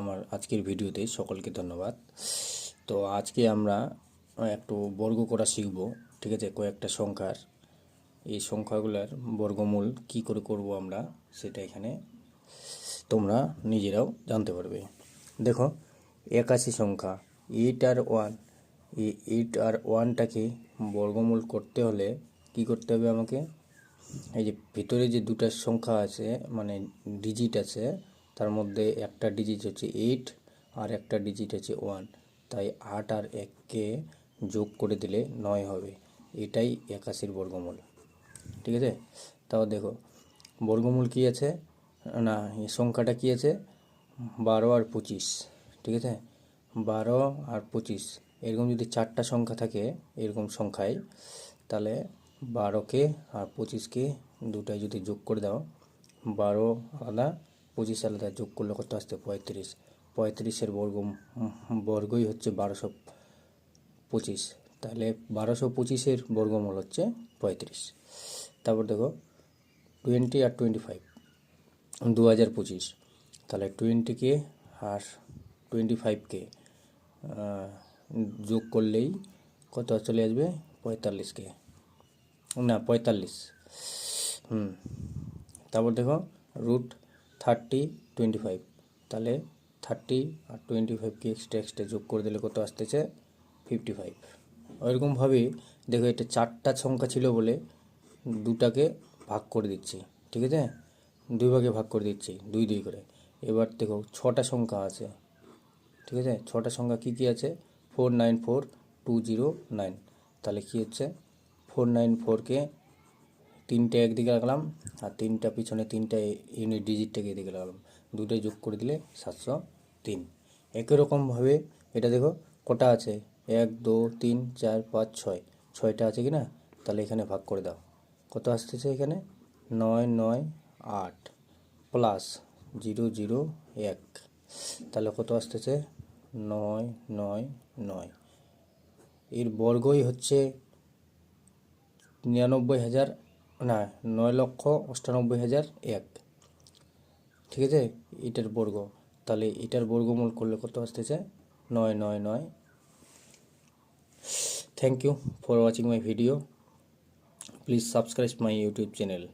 আমার আজকের ভিডিওতে সকলকে ধন্যবাদ। তো আজকে আমরা একটু বর্গ করা শিখব, ঠিক আছে? কয়েকটা সংখ্যার, এই সংখ্যাগুলোর বর্গমূল কি করে করব আমরা, সেটা এখানে তোমরা নিজেরাও জানতে পারবে। দেখো, 81 সংখ্যা 8 আর 1, এই 8 আর 1টাকে বর্গমূল করতে হলে কি করতে হবে আমাকে? এই যে ভিতরে যে দুটো সংখ্যা আছে, মানে ডিজিট আছে, তার মধ্যে একটা ডিজিট হচ্ছে 8 আর একটা ডিজিট হচ্ছে 1, তাই 8 আর 1কে যোগ করে দিলে 9 হবে। এটাই 81 বর্গমূল, ঠিক আছে? তাও দেখো বর্গমূল কি আছে না, এই সংখ্যাটা কি আছে? 12 আর 25, ঠিক আছে? 12 আর 25 এরকম যদি চারটা সংখ্যা থাকে এরকম সংখ্যায়, তাহলে 12কে আর 25কে দুটাই যদি যোগ করে দাও, 12 আলাদা 25 আলাদা, যোগ করলে কত আসছে? 35। 35-এর বর্গই হচ্ছে 1225, তাহলে 1225-এর বর্গমূল হচ্ছে 35। তারপর দেখো 20 আর 25, 2025, তাহলে 20কে আর 25কে যোগ করলেই কত চলে আসবে? 45কে, না 45। তারপর দেখো √30 25, তাহলে 30 আর 25কে এক্সট্রা যোগ করে দিলে কত আসতেছে? 55। ওইরকমভাবে দেখো, এটা চারটা সংখ্যা ছিল বলে দুটাকে ভাগ করে দিচ্ছি, ঠিক আছে? দুই ভাগে ভাগ করে দিচ্ছি, 2 2 করে। এবার দেখো 6টা সংখ্যা আছে, ঠিক আছে? 6টা সংখ্যা কি কি আছে? 494209, তাহলে কি হচ্ছে? 494কে 3টে একদিকে রাখলাম আর 3টা পিছনে 3টা ইউনিট ডিজিটটাকে এদিকে রাখলাম, দুটোই যোগ করে দিলে 703। একই রকমভাবে এটা দেখো কটা আছে? 1 2 3 4 5 6, 6টা আছে কি না? তাহলে এখানে ভাগ করে দাও, কত আসতেছে এখানে? 9 9 8 প্লাস 0 0 1, তাহলে কত আসতেছে? 9 9 9। এর বর্গই হচ্ছে 99,000, না 9,98,001, ঠিক আছে? এটার বর্গ, তাহলে এটার বর্গমূল করলে কত আসতেছে? 9 9 9। Thank you for watching my video, please subscribe my YouTube channel.